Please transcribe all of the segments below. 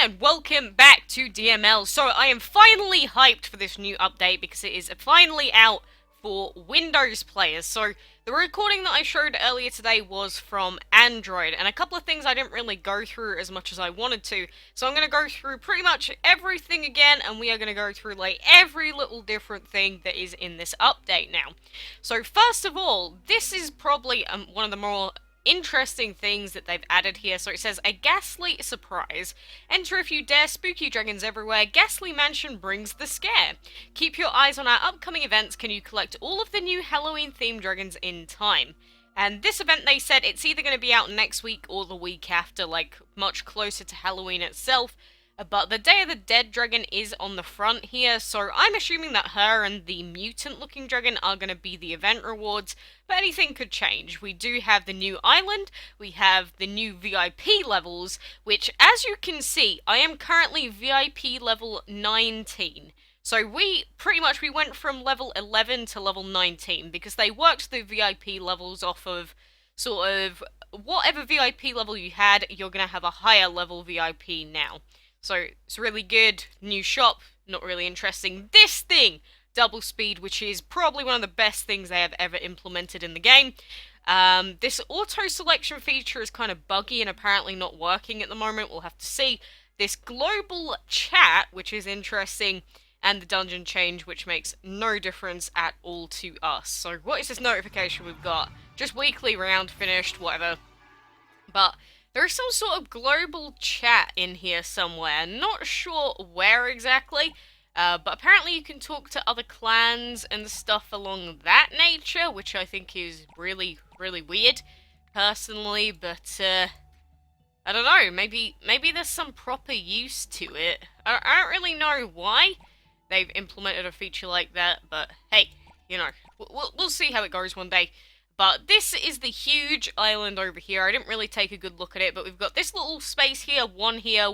and welcome back to DML. So I am finally hyped for this new update because it is finally out for Windows players. So the recording that I showed earlier today was from Android, and a couple of things I didn't really go through as much as I wanted to. So I'm going to go through pretty much everything again, and we are going to go through like every little different thing that is in this update now. So first of all, this is probably one of the more interesting things that they've added here. So it says, a ghastly surprise. Enter if you dare, spooky dragons everywhere. Ghastly Mansion brings the scare. Keep your eyes on our upcoming events. Can you collect all of the new Halloween-themed dragons in time? And this event, they said, it's either going to be out next week or the week after, like, much closer to Halloween itself. But the Day of the Dead dragon is on the front here, so I'm assuming that her and the mutant-looking dragon are going to be the event rewards, but anything could change. We do have the new island, we have the new VIP levels, which, as you can see, I am currently VIP level 19. So we went from level 11 to level 19, because they worked the VIP levels off of sort of whatever VIP level you had, you're going to have a higher level VIP now. So it's really good. New shop, not really interesting. This thing, double speed, which is probably one of the best things they have ever implemented in the game. This auto selection feature is kind of buggy and apparently not working at the moment. We'll have to see. This global chat, which is interesting, and the dungeon change, which makes no difference at all to us. So what is this notification we've got? Just weekly round finished, whatever. But there's some sort of global chat in here somewhere. Not sure where exactly, but apparently you can talk to other clans and stuff along that nature, which I think is really, really weird, personally, but, I don't know, maybe there's some proper use to it. I don't really know why they've implemented a feature like that, but hey, you know, we'll see how it goes one day. But this is the huge island over here. I didn't really take a good look at it, but we've got this little space here, one here,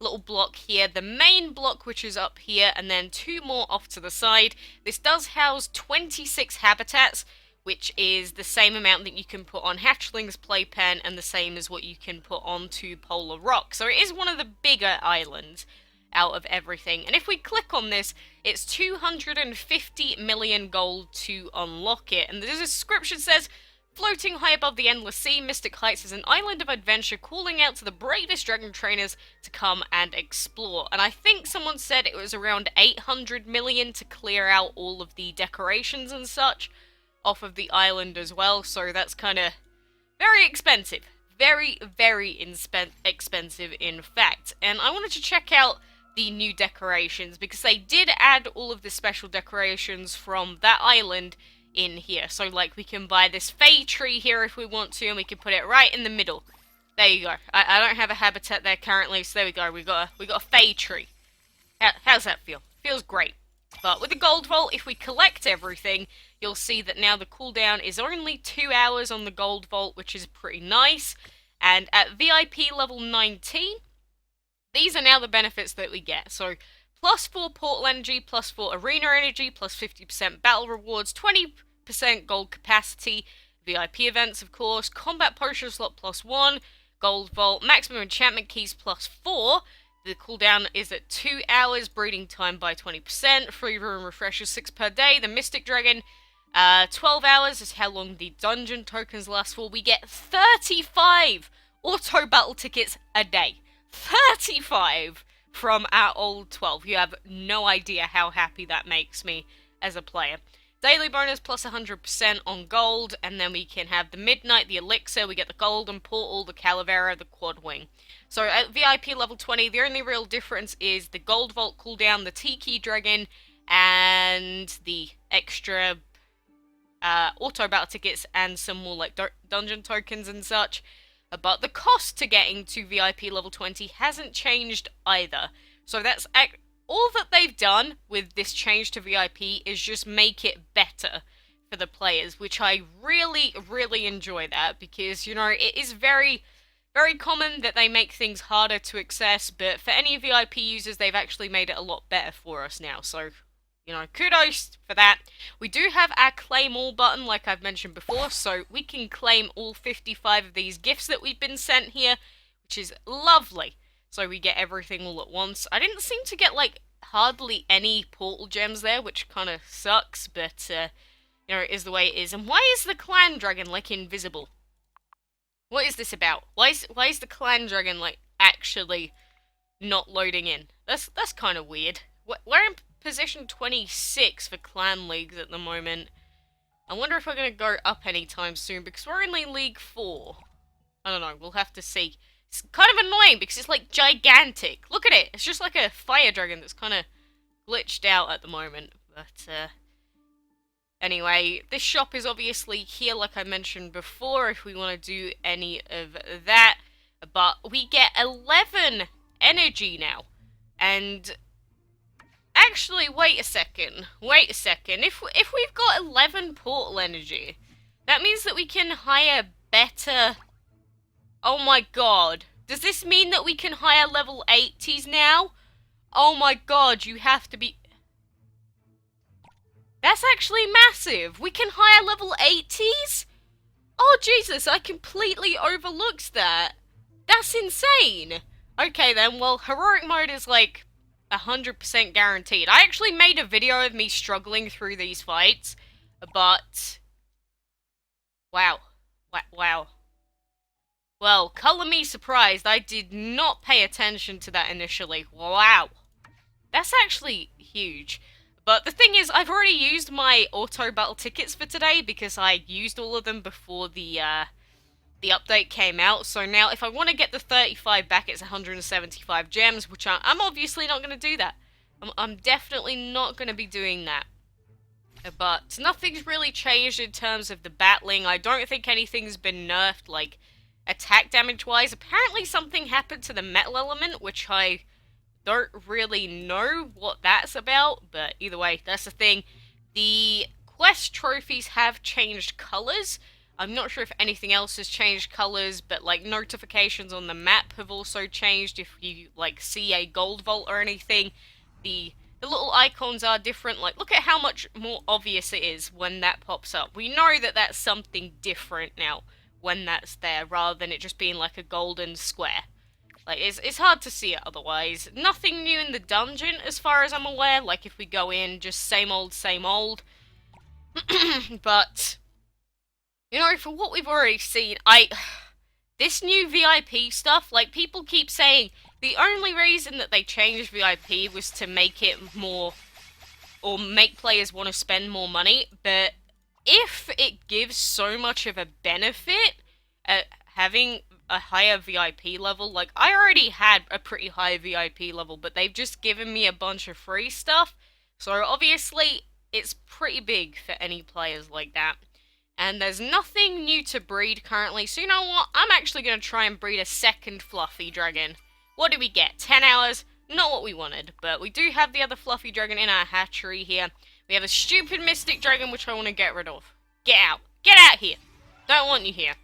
little block here, the main block which is up here, and then two more off to the side. This does house 26 habitats, which is the same amount that you can put on Hatchling's Playpen, and the same as what you can put onto Polar Rock. So it is one of the bigger islands out of everything. And if we click on this, it's 250 million gold to unlock it. And the description says, floating high above the endless sea, Mystic Heights is an island of adventure calling out to the bravest dragon trainers to come and explore. And I think someone said it was around 800 million to clear out all of the decorations and such off of the island as well. So that's kind of very expensive. Very, very expensive, in fact. And I wanted to check out the new decorations, because they did add all of the special decorations from that island in here. So, like, we can buy this Fey tree here if we want to, and we can put it right in the middle. There you go. I don't have a habitat there currently, so there we go. We got a Fey tree. How's that feel? Feels great. But with the gold vault, if we collect everything, you'll see that now the cooldown is only 2 hours on the gold vault, which is pretty nice. And at VIP level 19, these are now the benefits that we get. So, plus 4 portal energy, plus 4 arena energy, plus 50% battle rewards, 20% gold capacity, VIP events, of course, combat potion slot plus 1, gold vault, maximum enchantment keys plus 4. The cooldown is at 2 hours, breeding time by 20%, free room refreshes 6 per day. The Mystic Dragon, 12 hours is how long the dungeon tokens last for. We get 35 auto battle tickets a day. 35 from our old 12. You have no idea how happy that makes me as a player. Daily bonus plus 100% on gold, and then we can have the Midnight, the Elixir, we get the Golden Portal, the Calavera, the Quad Wing. So at VIP level 20, the only real difference is the Gold Vault cooldown, the Tiki Dragon, and the extra auto battle tickets, and some more like dungeon tokens and such. But the cost to getting to VIP level 20 hasn't changed either. So that's all that they've done with this change to VIP is just make it better for the players, which I really, really enjoy that, because, you know, it is very, very common that they make things harder to access, but for any VIP users, they've actually made it a lot better for us now. So, you know, kudos for that. We do have our claim all button, like I've mentioned before, so we can claim all 55 of these gifts that we've been sent here, which is lovely. so we get everything all at once. I didn't seem to get, like, hardly any portal gems there, which kind of sucks, but, you know, it is the way it is. And why is the clan dragon, like, invisible? What is this about? Why is the clan dragon, like, actually not loading in? That's kind of weird. We're in position 26 for clan leagues at the moment. I wonder if we're going to go up anytime soon, because we're only League 4. I don't know, we'll have to see. It's kind of annoying, because it's, like, gigantic. Look at it! It's just like a fire dragon that's kind of glitched out at the moment. But, anyway, this shop is obviously here, like I mentioned before, if we want to do any of that. But we get 11 energy now. And actually, wait a second. If we've got 11 portal energy, that means that we can hire better... Oh my god. Does this mean that we can hire level 80s now? Oh my god, you have to be... That's actually massive. We can hire level 80s? Oh Jesus, I completely overlooked that. That's insane. Okay then, well, heroic mode is like 100% guaranteed. I actually made a video of me struggling through these fights, but... Wow. Wow. Well, color me surprised. I did not pay attention to that initially. Wow. That's actually huge. But the thing is, I've already used my auto battle tickets for today because I used all of them before the update came out. So now, if I want to get the 35 back, it's 175 gems, which I'm obviously not going to do that. I'm definitely not going to be doing that. But nothing's really changed in terms of the battling. I don't think anything's been nerfed, like, attack damage-wise. Apparently something happened to the metal element, which I don't really know what that's about, but either way, that's the thing. The quest trophies have changed colors. I'm not sure if anything else has changed colors, but, like, notifications on the map have also changed. If you, like, see a gold vault or anything, the little icons are different. Like, look at how much more obvious it is when that pops up. We know that that's something different now when that's there, rather than it just being like a golden square. Like, it's hard to see it otherwise. Nothing new in the dungeon, as far as I'm aware. Like, if we go in, just same old, same old. But, you know, for what we've already seen, this new VIP stuff, like, people keep saying the only reason that they changed VIP was to make it more, or make players want to spend more money, but if it gives so much of a benefit at having a higher VIP level, like, I already had a pretty high VIP level, but they've just given me a bunch of free stuff, so obviously it's pretty big for any players like that. And there's nothing new to breed currently, so you know what, I'm actually going to try and breed a second fluffy dragon. What do we get? 10 hours? Not what we wanted, but we do have the other fluffy dragon in our hatchery here. We have a stupid mystic dragon, which I want to get rid of. Get out. Get out here. Don't want you here.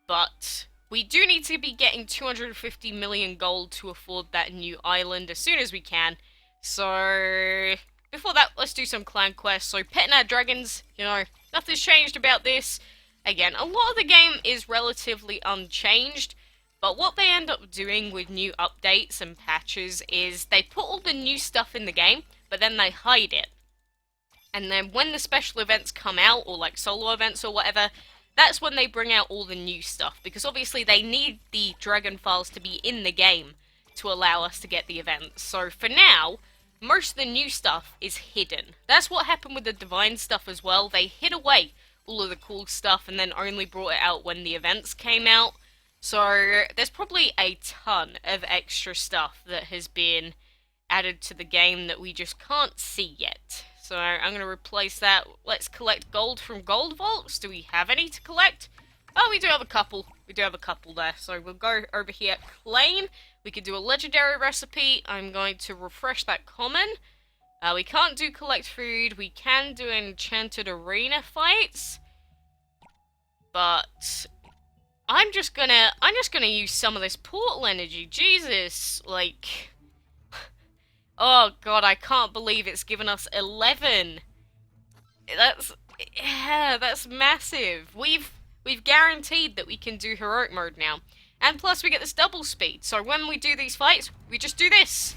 But we do need to be getting 250 million gold to afford that new island as soon as we can. So, before that, let's do some clan quests. So, petting our dragons, you know, nothing's changed about this. Again, a lot of the game is relatively unchanged. But what they end up doing with new updates and patches is they put all the new stuff in the game, but then they hide it. And then when the special events come out, or like solo events or whatever, that's when they bring out all the new stuff. Because obviously they need the dragon files to be in the game to allow us to get the events. So for now, most of the new stuff is hidden. That's what happened with the divine stuff as well. They hid away all of the cool stuff and then only brought it out when the events came out. So there's probably a ton of extra stuff that has been added to the game that we just can't see yet. So I'm going to replace that. Let's collect gold from gold vaults. Do we have any to collect? Oh, we do have a couple. We do have a couple there. So we'll go over here, claim. We could do a legendary recipe. I'm going to refresh that common. We can't do collect food. We can do enchanted arena fights. But I'm just gonna use some of this portal energy. Jesus, like, oh god, I can't believe it's given us 11. That's massive. We've guaranteed that we can do heroic mode now. And plus we get this double speed, so when we do these fights, we just do this.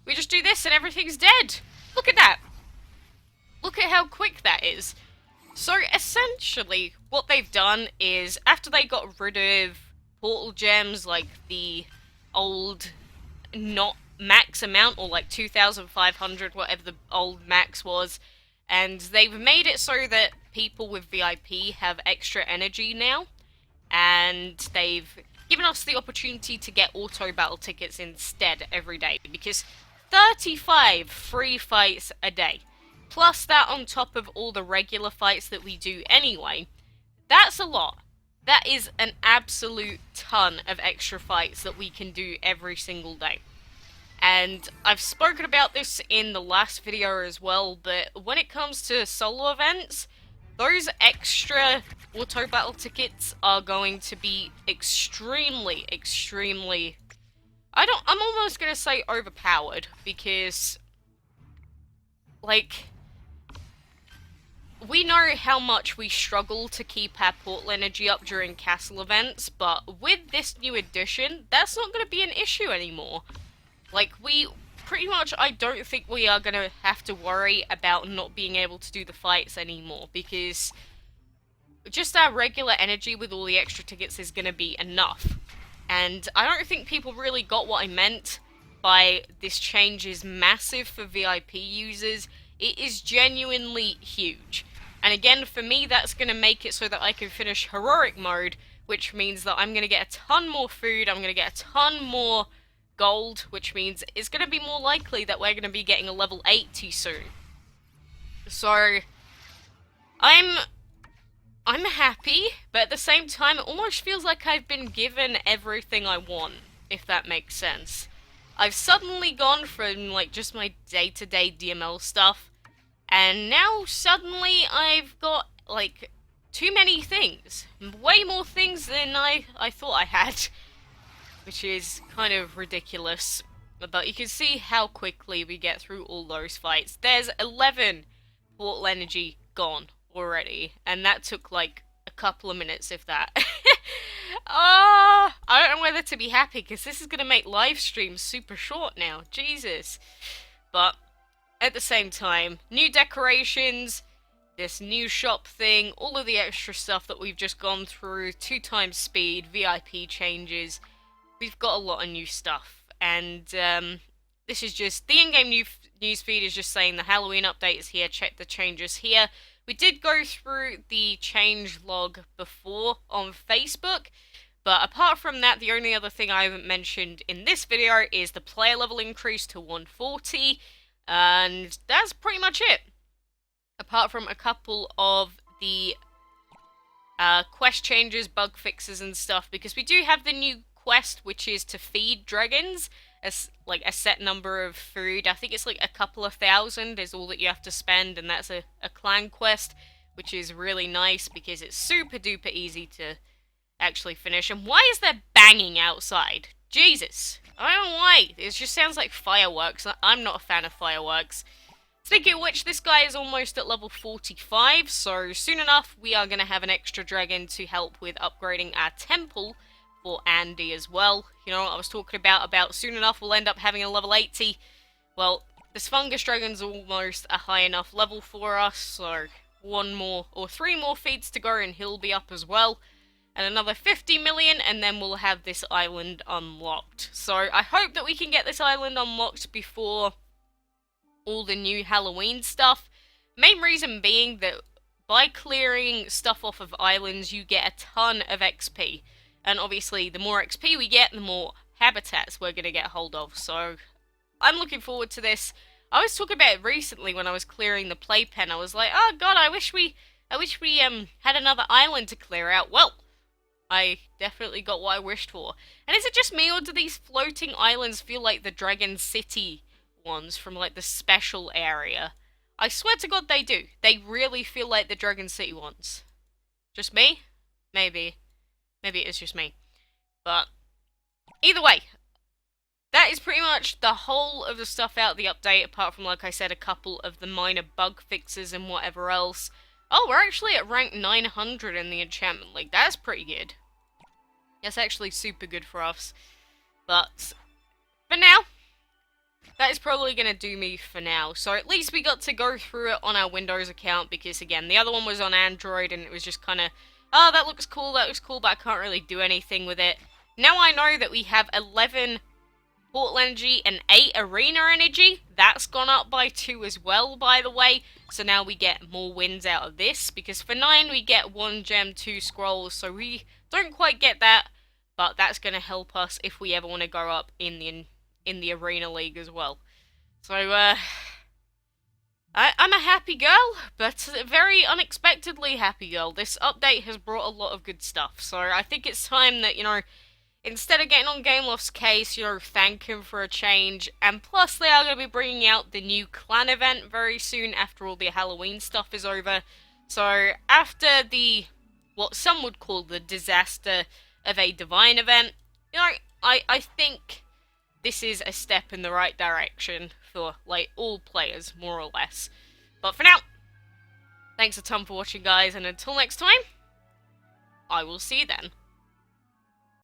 We just do this and everything's dead. Look at that. Look at how quick that is. So essentially, what they've done is, after they got rid of portal gems, like the old not max amount, or like 2,500, whatever the old max was, and they've made it so that people with VIP have extra energy now, and they've given us the opportunity to get auto battle tickets instead every day, because 35 free fights a day, plus that on top of all the regular fights that we do anyway, that's a lot. That is an absolute ton of extra fights that we can do every single day. And I've spoken about this in the last video as well, but when it comes to solo events, those extra auto battle tickets are going to be extremely, extremely... I'm almost gonna say overpowered, because, like, we know how much we struggle to keep our portal energy up during castle events, but with this new addition, that's not gonna be an issue anymore. Like, we pretty much, I don't think we are going to have to worry about not being able to do the fights anymore, because just our regular energy with all the extra tickets is going to be enough. And I don't think people really got what I meant by this change is massive for VIP users. It is genuinely huge. And again, for me, that's going to make it so that I can finish heroic mode, which means that I'm going to get a ton more food, I'm going to get a ton more gold, which means it's going to be more likely that we're going to be getting a level 80 soon. So, I'm happy, but at the same time, it almost feels like I've been given everything I want, if that makes sense. I've suddenly gone from, like, just my day-to-day DML stuff, and now suddenly I've got, like, too many things. Way more things than I thought I had. Which is kind of ridiculous. But you can see how quickly we get through all those fights. There's 11 portal energy gone already. And that took like a couple of minutes, if that. I don't know whether to be happy, because this is going to make live streams super short now. Jesus. But at the same time, new decorations, this new shop thing, all of the extra stuff that we've just gone through, 2x speed, VIP changes. We've got a lot of new stuff, and this is just, the in-game news feed is just saying the Halloween update is here, check the changes here. We did go through the change log before on Facebook, but apart from that, the only other thing I haven't mentioned in this video is the player level increase to 140, and that's pretty much it. Apart from a couple of the quest changes, bug fixes and stuff, because we do have the new quest, which is to feed dragons as like a set number of food. I think it's like a couple of thousand is all that you have to spend, and that's a clan quest, which is really nice because it's super duper easy to actually finish. And why is there banging outside? Jesus, I don't know why. It just sounds like fireworks. I'm not a fan of fireworks. Speaking of which, this guy is almost at level 45, so soon enough we are going to have an extra dragon to help with upgrading our temple for Andy as well. You know what I was talking about soon enough we'll end up having a level 80. Well, this fungus dragon's almost a high enough level for us, so 1 more or 3 more feeds to go and he'll be up as well. And another 50 million, and then we'll have this island unlocked. So I hope that we can get this island unlocked before all the new Halloween stuff. Main reason being that by clearing stuff off of islands, you get a ton of XP. And obviously, the more XP we get, the more habitats we're going to get hold of. So, I'm looking forward to this. I was talking about it recently when I was clearing the playpen. I was like, oh god, I wish we had another island to clear out. Well, I definitely got what I wished for. And is it just me, or do these floating islands feel like the Dragon City ones from, like, the special area? I swear to god they do. They really feel like the Dragon City ones. Just me? Maybe. Maybe it is just me. But, either way, that is pretty much the whole of the stuff out of the update, apart from, like I said, a couple of the minor bug fixes and whatever else. Oh, we're actually at rank 900 in the Enchantment League. That's pretty good. That's actually super good for us. But for now, that is probably going to do me for now. So at least we got to go through it on our Windows account, because again, the other one was on Android and it was just kind of, oh, that looks cool, but I can't really do anything with it. Now I know that we have 11 portal energy and 8 arena energy. That's gone up by 2 as well, by the way. So now we get more wins out of this, because for 9 we get 1 gem, 2 scrolls, so we don't quite get that, but that's going to help us if we ever want to go up in the arena league as well. So I'm a happy girl, but a very unexpectedly happy girl. This update has brought a lot of good stuff, so I think it's time that, instead of getting on Gameloft's case, thank him for a change. And plus, they are going to be bringing out the new clan event very soon after all the Halloween stuff is over. So, after what some would call the disaster of a divine event, I think this is a step in the right direction for, all players, more or less. But for now, thanks a ton for watching, guys, and until next time, I will see you then.